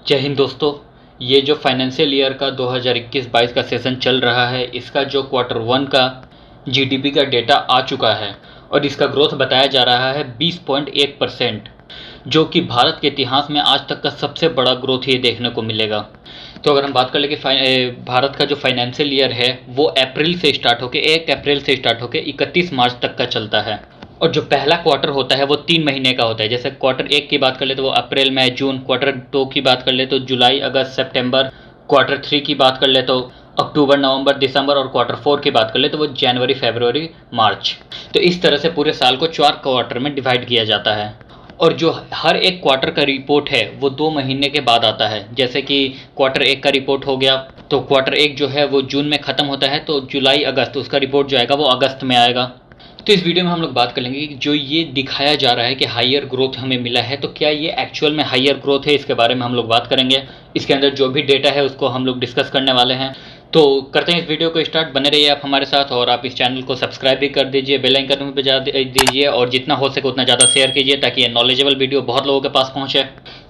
जय हिंद दोस्तों। ये जो फाइनेंशियल ईयर का 2021-22 का सेशन चल रहा है, इसका जो क्वार्टर वन का जीडीपी का डेटा आ चुका है और इसका ग्रोथ बताया जा रहा है 20.1%, जो कि भारत के इतिहास में आज तक का सबसे बड़ा ग्रोथ ये देखने को मिलेगा। तो अगर हम बात कर ले कि भारत का जो फाइनेंशियल ईयर है वो अप्रैल से स्टार्ट होकर 1 अप्रैल से स्टार्ट होकर 31 मार्च तक का चलता है, और जो पहला क्वार्टर होता है वो 3 महीने का होता है। जैसे क्वार्टर 1 की बात कर ले तो वो अप्रैल मई जून, क्वार्टर 2 की बात कर ले तो जुलाई अगस्त सितंबर, क्वार्टर 3 की बात कर ले तो अक्टूबर नवंबर दिसंबर, और क्वार्टर 4 की बात कर ले तो वो जनवरी फरवरी मार्च। तो इस तरह से पूरे साल को 4 क्वार्टर में डिवाइड किया जाता है, और जो हर एक क्वार्टर का रिपोर्ट है वो 2 महीने के बाद आता है। जैसे कि क्वार्टर 1 का रिपोर्ट हो गया तो क्वार्टर 1 जो है वो जून में ख़त्म होता है, तो जुलाई अगस्त उसका रिपोर्ट जो आएगा वो अगस्त में आएगा। तो इस वीडियो में हम लोग बात कर लेंगे कि जो ये दिखाया जा रहा है कि हायर ग्रोथ हमें मिला है, तो क्या ये एक्चुअल में हायर ग्रोथ है, इसके बारे में हम लोग बात करेंगे। इसके अंदर जो भी डेटा है उसको हम लोग डिस्कस करने वाले हैं। तो करते हैं इस वीडियो को स्टार्ट। बने रहिए आप हमारे साथ, और आप इस चैनल को सब्सक्राइब भी कर दीजिए, बेल आइकन भी बजा दीजिए, और जितना हो सके उतना ज़्यादा शेयर कीजिए ताकि ये नॉलेजेबल वीडियो बहुत लोगों के पास पहुँचे।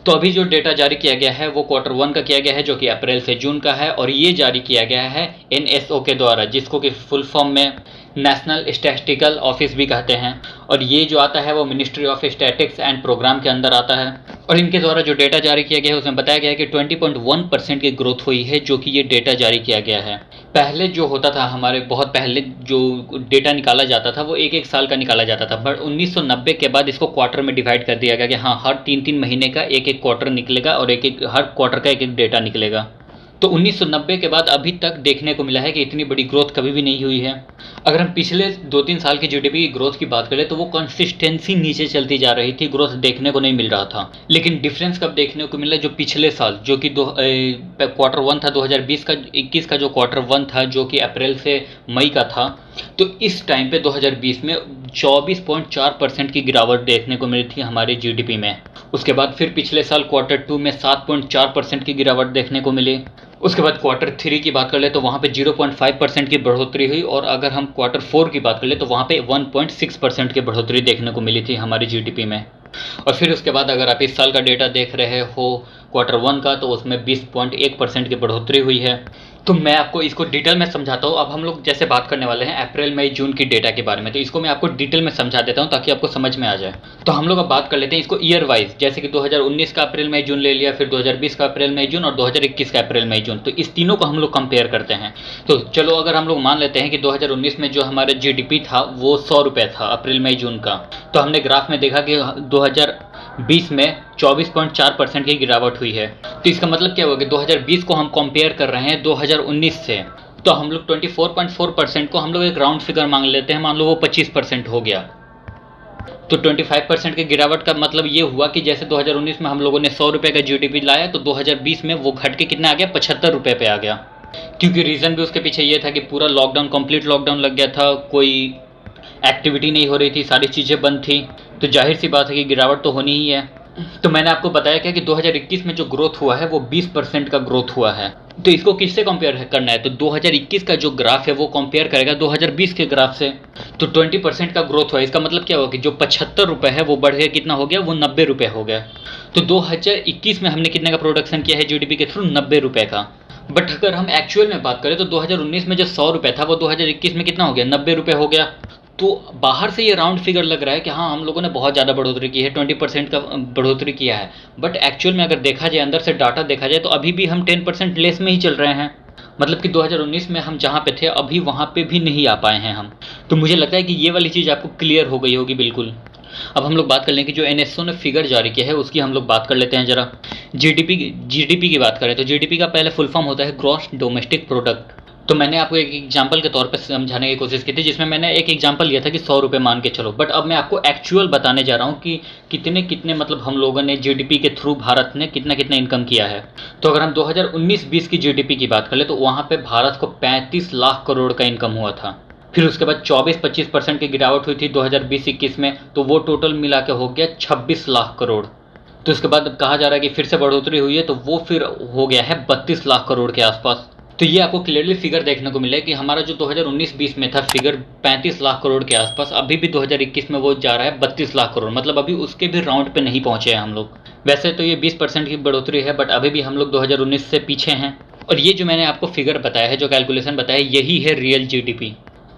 तो अभी जो डेटा जारी किया गया है वो क्वार्टर 1 का किया गया है, जो कि अप्रैल से जून का है, और ये जारी किया गया है NSO के द्वारा, जिसको कि फुल फॉर्म में नेशनल स्टैटिस्टिकल ऑफिस भी कहते हैं। और ये जो आता है वो Ministry of Statics and Programme के अंदर आता है, और इनके द्वारा जो डेटा जारी किया गया है उसमें बताया गया है कि 20.1% की ग्रोथ हुई है, जो कि ये डेटा जारी किया गया है। पहले जो होता था, हमारे बहुत पहले जो डेटा निकाला जाता था वो एक साल का निकाला जाता था, बट 1990 के बाद इसको क्वार्टर में डिवाइड कर दिया गया कि हाँ, हर 3-3 महीने का एक क्वार्टर निकलेगा, और हर क्वार्टर का एक डेटा निकलेगा। तो 1990 के बाद अभी तक देखने को मिला है कि इतनी बड़ी ग्रोथ कभी भी नहीं हुई है। अगर हम पिछले 2-3 साल की जीडीपी की ग्रोथ की बात करें तो वो कंसिस्टेंसी नीचे चलती जा रही थी, ग्रोथ देखने को नहीं मिल रहा था। लेकिन डिफरेंस कब देखने को मिला, जो पिछले साल, जो कि क्वार्टर 1 था 2021 का जो क्वार्टर 1 था, जो कि अप्रैल से मई का था, तो इस टाइम पे 2020 में 24.4% की गिरावट देखने को मिली थी हमारे जीडीपी में। उसके बाद फिर पिछले साल क्वार्टर 2 में 7.4% की गिरावट देखने को मिली। उसके बाद क्वार्टर 3 की बात कर ले तो वहाँ पे 0.5% की बढ़ोतरी हुई, और अगर हम क्वार्टर 4 की बात कर ले तो वहाँ पे 1.6% की बढ़ोतरी देखने को मिली थी हमारी जीडीपी में। और फिर उसके बाद अगर आप इस साल का डेटा देख रहे हो क्वार्टर 1 का, तो उसमें 20.1% की बढ़ोतरी हुई है। तो मैं आपको इसको डिटेल में समझाता हूँ। अब हम लोग जैसे बात करने वाले हैं अप्रैल मई जून की डेटा के बारे में, तो इसको मैं आपको डिटेल में समझा देता हूँ ताकि आपको समझ में आ जाए। तो हम लोग अब बात कर लेते हैं इसको ईयर वाइज, जैसे कि 2019 का अप्रैल मई जून ले लिया, फिर 2020 का अप्रैल मई जून, और 2021 का अप्रैल मई जून। तो इस तीनों को हम लोग कंपेयर करते हैं। तो चलो, अगर हम लोग मान लेते हैं कि 2019 में जो हमारा जीडीपी था वो 100 रुपये था अप्रैल मई जून का, तो हमने ग्राफ में देखा कि 2020 में 24.4% की गिरावट हुई है। तो इसका मतलब क्या होगा कि 2020 को हम कंपेयर कर रहे हैं 2019 से, तो हम लोग 24.4% को हम लोग एक राउंड फिगर मांग लेते हैं, मान लो वो 25% हो गया। तो 25% की गिरावट का मतलब ये हुआ कि जैसे 2019 में हम लोगों ने 100 रुपये का जीडीपी लाया, तो 2020 में वो घट के कितना आ गया, 75 रुपये पे आ गया। क्योंकि रीज़न भी उसके पीछे ये था कि पूरा लॉकडाउन, कंप्लीट लॉकडाउन लग गया था, कोई एक्टिविटी नहीं हो रही थी, सारी चीज़ें बंद थी, तो जाहिर सी बात है कि गिरावट तो होनी ही है। तो मैंने आपको बताया क्या कि 2021 में जो ग्रोथ हुआ है वो 20% का ग्रोथ हुआ है। तो इसको किससे कंपेयर करना है, तो 2021 का जो ग्राफ है वो कंपेयर करेगा 2020 के ग्राफ से। तो 20% का ग्रोथ हुआ, इसका मतलब क्या हुआ कि जो 75 रुपये है वो बढ़ गया, कितना हो गया, वो 90 रुपये हो गया। तो 2021 में हमने कितने का प्रोडक्शन किया है जीडीपी के थ्रू, 90 रुपये का। बट अगर हम एक्चुअल में बात करें तो 2019 में जो 100 रुपये था वो 2021 में कितना हो गया, 90 रुपये हो गया। तो बाहर से ये राउंड फिगर लग रहा है कि हाँ, हम लोगों ने बहुत ज़्यादा बढ़ोतरी की है, 20% का बढ़ोतरी किया है। बट एक्चुअल में अगर देखा जाए, अंदर से डाटा देखा जाए, तो अभी भी हम 10% लेस में ही चल रहे हैं। मतलब कि 2019 में हम जहाँ पे थे अभी वहाँ पे भी नहीं आ पाए हैं हम। तो मुझे लगता है कि ये वाली चीज़ आपको क्लियर हो गई होगी बिल्कुल। अब हम लोग बात कर लें कि जो NSO ने फिगर जारी किया है उसकी हम लोग बात कर लेते हैं ज़रा। जीडीपी की बात करें तो जीडीपी का पहले फुल फॉर्म होता है ग्रॉस डोमेस्टिक प्रोडक्ट। तो मैंने आपको एक एग्जांपल के तौर पे समझाने की कोशिश की थी, जिसमें मैंने एक एग्जांपल लिया था कि 100 रुपये मान के चलो। बट अब मैं आपको एक्चुअल बताने जा रहा हूँ कि कितने मतलब हम लोगों ने जीडीपी के थ्रू भारत ने कितना इनकम किया है। तो अगर हम 2019-20 की जीडीपी की बात करें तो वहाँ पे भारत को 35 लाख करोड़ का इनकम हुआ था। फिर उसके बाद 24-25% की गिरावट हुई थी 2020-21 में, तो वो टोटल मिला के हो गया 26 लाख करोड़। तो उसके बाद कहा जा रहा है कि फिर से बढ़ोतरी हुई है, तो वो फिर हो गया है 32 लाख करोड़ के आसपास। तो ये आपको क्लियरली फिगर देखने को मिला है कि हमारा जो 2019-20 में था फिगर 35 लाख करोड़ के आसपास, अभी भी 2021 में वो जा रहा है 32 लाख करोड़, मतलब अभी उसके भी राउंड पे नहीं पहुंचे हैं हम लोग। वैसे तो ये 20% की बढ़ोतरी है, बट अभी भी हम लोग 2019 से पीछे हैं। और ये जो मैंने आपको फिगर बताया है, जो कैलकुलेशन बताया है, यही है रियल जीडीपी।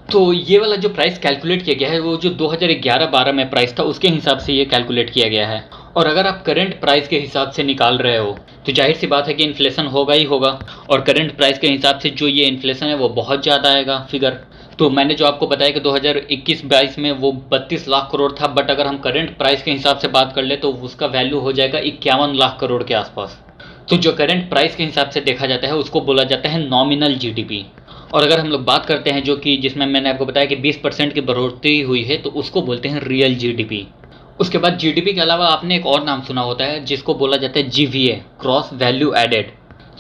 तो ये वाला जो प्राइस कैलकुलेट किया गया है वो जो 2011-12 में प्राइस था उसके हिसाब से ये कैलकुलेट किया गया है। और अगर आप करंट प्राइस के हिसाब से निकाल रहे हो तो जाहिर सी बात है कि इन्फ्लेशन होगा ही होगा, और करंट प्राइस के हिसाब से जो ये इन्फ्लेशन है वो बहुत ज़्यादा आएगा फिगर। तो मैंने जो आपको बताया कि 2021-22 में वो 32 लाख करोड़ था, बट अगर हम करंट प्राइस के हिसाब से बात कर ले तो उसका वैल्यू हो जाएगा 51 लाख करोड़ के आसपास। तो जो करंट प्राइस के हिसाब से देखा जाता है उसको बोला जाता है नॉमिनल जीडीपी। और अगर हम लोग बात करते हैं जो कि जिसमें मैंने आपको बताया कि 20% की बढ़ोतरी हुई है, तो उसको बोलते हैं रियल जीडीपी। उसके बाद जीडीपी के अलावा आपने एक और नाम सुना होता है जिसको बोला जाता है जीवीए, क्रॉस वैल्यू एडेड।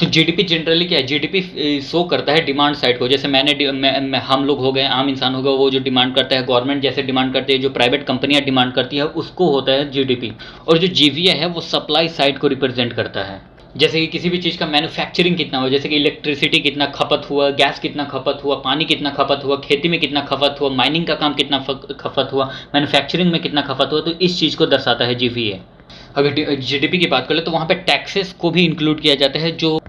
तो जीडीपी जनरली क्या है, जीडीपी शो करता है डिमांड साइड को, जैसे हम लोग हो गए, आम इंसान हो गया, वो जो डिमांड करता है, गवर्नमेंट जैसे डिमांड करती है, जो प्राइवेट कंपनियां डिमांड करती है, उसको होता है जीडीपी। और जो जीवीए है वो सप्लाई साइड को रिप्रेजेंट करता है, जैसे कि किसी भी चीज़ का मैन्युफैक्चरिंग कितना हुआ, जैसे कि इलेक्ट्रिसिटी कितना खपत हुआ, गैस कितना खपत हुआ, पानी कितना खपत हुआ, खेती में कितना खपत हुआ, माइनिंग का काम कितना खपत हुआ, मैन्युफैक्चरिंग में कितना खपत हुआ, तो इस चीज़ को दर्शाता है जीवीए। अगर जीडीपी की बात करें तो वहाँ पे टैक्सेस को भी इंक्लूड किया जाता है, जो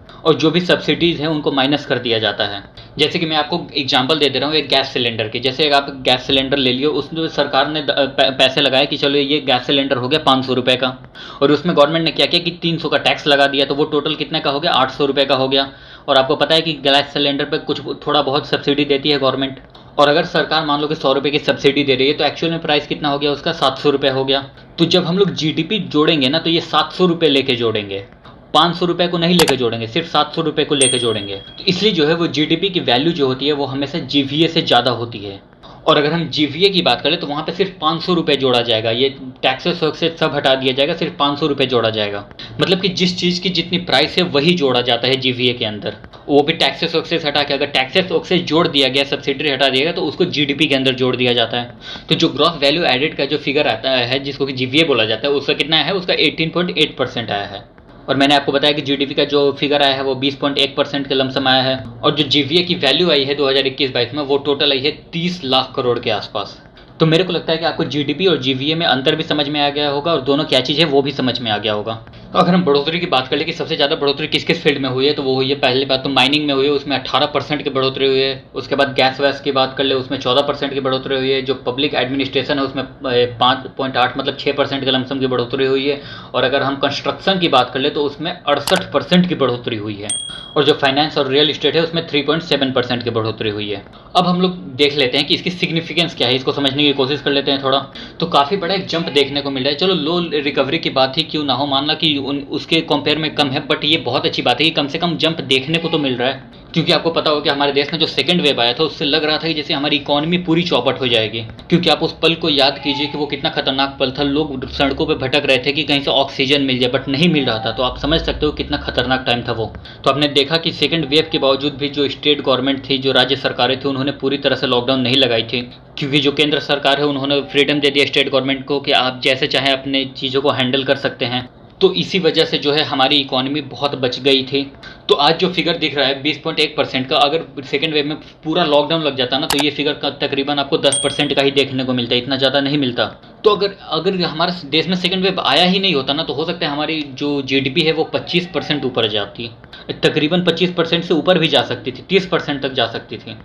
भी सब्सिडीज़ हैं उनको माइनस कर दिया जाता है। जैसे कि मैं आपको एग्जांपल दे रहा हूँ एक गैस सिलेंडर की, जैसे आप गैस सिलेंडर ले लियो, उसमें सरकार ने पैसे लगाए कि चलो ये गैस सिलेंडर हो गया 500 रुपये का, और उसमें गवर्नमेंट ने क्या किया कि 300 का टैक्स लगा दिया, तो वो टोटल कितने का हो गया, 800 रुपये का हो गया। और आपको पता है कि गैस सिलेंडर पर कुछ थोड़ा बहुत सब्सिडी देती है गवर्नमेंट, और अगर सरकार मान लो कि 100 रुपये की सब्सिडी दे रही है तो एक्चुअल में प्राइस कितना हो गया उसका, 700 रुपये हो गया। तो जब हम लोग जीडीपी जोड़ेंगे ना तो ये 700 रुपये लेके जोड़ेंगे, 500 रुपये को नहीं लेके जोड़ेंगे, सिर्फ 700 रुपये को लेके जोड़ेंगे। तो इसलिए जो है वो जीडीपी की वैल्यू जो होती है वो हमेशा जीवीए से ज़्यादा होती है। और अगर हम जीवीए की बात करें तो वहाँ पे सिर्फ 500 रुपये जोड़ा जाएगा, ये टैक्सेस वैक्सेस सब हटा दिया जाएगा, सिर्फ 500 रुपये जोड़ा जाएगा। मतलब कि जिस चीज़ की जितनी प्राइस है वही जोड़ा जाता है जीवीए के अंदर, वो भी टैक्सेस वैक्सेस हटा के। अगर टैक्सेस वैक्सेस जोड़ दिया गया, सब्सिडी हटा दिया गया, तो उसको जीडीपी के अंदर जोड़ दिया जाता है। तो जो ग्रॉस वैल्यू एडेड का जो फिगर आता है जिसको कि जीवीए बोला जाता है, उसका कितना है, उसका 18.8% आया है। और मैंने आपको बताया कि जीडीपी का जो फिगर आया है वो 20.1% के लमसम आया है, और जो जीवीए की वैल्यू आई है 2021-22 में वो टोटल आई है 30 लाख करोड़ के आसपास। तो मेरे को लगता है कि आपको जीडीपी और जीवीए में अंतर भी समझ में आ गया होगा, और दोनों क्या चीज़ है वो भी समझ में आ गया होगा। तो अगर हम बढ़ोतरी की बात कर ले कि सबसे ज़्यादा बढ़ोतरी किस किस फील्ड में हुई है, तो वो हुई है पहली बात तो माइनिंग में हुई है, उसमें 18% की बढ़ोतरी हुई है। उसके बाद गैस वैस की बात कर ले, उसमें 14% की बढ़ोतरी हुई है। जो पब्लिक एडमिनिस्ट्रेशन है उसमें 5.8 मतलब 6% के लमसम की बढ़ोतरी हुई है। और अगर हम कंस्ट्रक्शन की बात कर ले तो उसमें 68% की बढ़ोतरी हुई है। और जो फाइनेंस और रियल इस्टेट है उसमें 3.7% की बढ़ोतरी हुई है। अब हम लोग देख लेते हैं कि इसकी सिग्निफिकेंस क्या है, इसको समझने की कोशिश कर लेते हैं थोड़ा। तो काफ़ी बड़ा एक जंप देखने को मिल रहा है। चलो लो रिकवरी की बात ही क्यों ना हो, मानना कि उसके कंपेयर में कम है, बट ये बहुत अच्छी बात है कि कम से कम जंप देखने को तो मिल रहा है। क्योंकि आपको पता हो कि हमारे देश में जो सेकंड वेव आया था उससे लग रहा था कि जैसे हमारी इकोनॉमी पूरी चौपट हो जाएगी। क्योंकि आप उस पल को याद कीजिए कि वो कितना खतरनाक पल था, लोग सड़कों पे भटक रहे थे कि कहीं से ऑक्सीजन मिल जाए, बट नहीं मिल रहा था। तो आप समझ सकते हो कितना खतरनाक टाइम था वो। तो आपने देखा कि सेकंड वेव के बावजूद भी जो स्टेट गवर्नमेंट थी, जो राज्य सरकारें थी, उन्होंने पूरी तरह से लॉकडाउन नहीं लगाई थी। क्योंकि जो केंद्र सरकार है उन्होंने फ्रीडम दे दिया स्टेट गवर्नमेंट को कि आप जैसे चाहें अपने चीज़ों को हैंडल कर सकते हैं। तो इसी वजह से जो है हमारी इकोनॉमी बहुत बच गई थी। तो आज जो फिगर दिख रहा है 20.1% का, अगर सेकेंड वेव में पूरा लॉकडाउन लग जाता ना तो ये फिगर का तकरीबन आपको 10% का ही देखने को मिलता है, इतना ज़्यादा नहीं मिलता। तो अगर हमारे देश में सेकेंड वेव आया ही नहीं होता ना तो हो सकता है हमारी जो जीडीपी है वो 25% ऊपर जाती, तकरीबन 25% से ऊपर भी जा सकती थी, 30% तक जा सकती थी।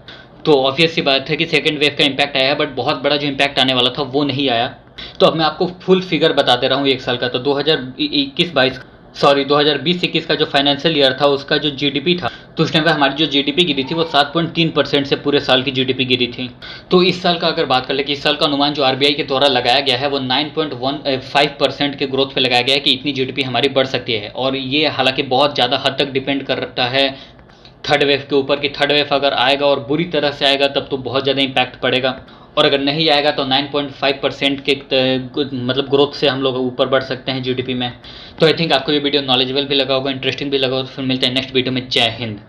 तो ऑब्वियस सी बात है कि सेकेंड वेव का इम्पैक्ट आया है, बट बहुत बड़ा जो इम्पैक्ट आने वाला था वो नहीं आया। तो अब मैं आपको फुल फिगर बता दे रहा हूँ एक साल का। तो 2020-21 का जो फाइनेंशियल ईयर था उसका जो जीडीपी था, तो उस टाइम पे हमारी जो जीडीपी गिरी थी वो 7.3% से पूरे साल की जीडीपी गिरी थी। तो इस साल का अगर बात कर ले कि इस साल का अनुमान जो आरबीआई के द्वारा लगाया गया है वो 9.15% के ग्रोथ पे लगाया गया है कि इतनी जीडीपी हमारी बढ़ सकती है। और ये हालांकि बहुत ज़्यादा हद तक डिपेंड करता है थर्ड वेव के ऊपर कि थर्ड वेव अगर आएगा और बुरी तरह से आएगा तब तो बहुत ज़्यादा इम्पैक्ट पड़ेगा, और अगर नहीं आएगा तो 9.5% के मतलब ग्रोथ से हम लोग ऊपर बढ़ सकते हैं जीडीपी में। तो आई थिंक आपको ये वीडियो नॉलेजेबल भी लगा होगा, इंटरेस्टिंग भी लगा होगा। तो फिर मिलते हैं नेक्स्ट वीडियो में। जय हिंद।